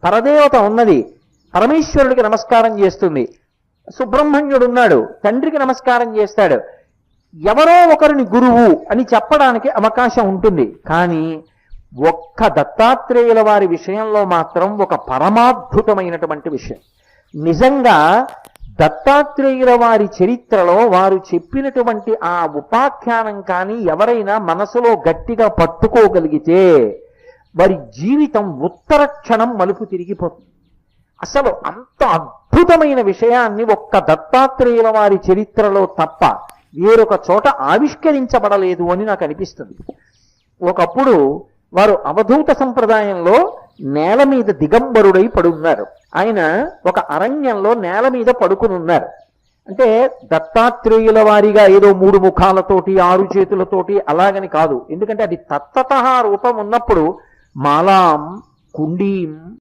పరదేవత ఉన్నది, పరమేశ్వరుడికి నమస్కారం చేస్తుంది. సుబ్రహ్మణ్యుడు ఉన్నాడు, తండ్రికి నమస్కారం చేస్తాడు. ఎవరో ఒకరిని గురువు అని చెప్పడానికి అవకాశం ఉంటుంది. కానీ ఒక్క దత్తాత్రేయుల వారి విషయంలో మాత్రం ఒక పరమాద్భుతమైనటువంటి విషయం. నిజంగా దత్తాత్రేయుల వారి చరిత్రలో వారు చెప్పినటువంటి ఆ ఉపాఖ్యానం కానీ ఎవరైనా మనసులో గట్టిగా పట్టుకోగలిగితే వారి జీవితం ఉత్తర క్షణం మలుపు తిరిగిపోతుంది. అసలు అంత అద్భుతమైన విషయాన్ని ఒక్క దత్తాత్రేయుల వారి చరిత్రలో తప్ప వేరొక చోట ఆవిష్కరించబడలేదు అని నాకు అనిపిస్తుంది. ఒకప్పుడు వారు అవధూత సంప్రదాయంలో నేల మీద దిగంబరుడై పడున్నారు. ఆయన ఒక అరణ్యంలో నేల మీద పడుకుని ఉన్నారు. అంటే దత్తాత్రేయుల వారిగా ఏదో 3 ముఖాలతోటి 6 చేతులతోటి అలాగని కాదు. ఎందుకంటే అది తత్తతః రూపం ఉన్నప్పుడు మాలాం కుండీం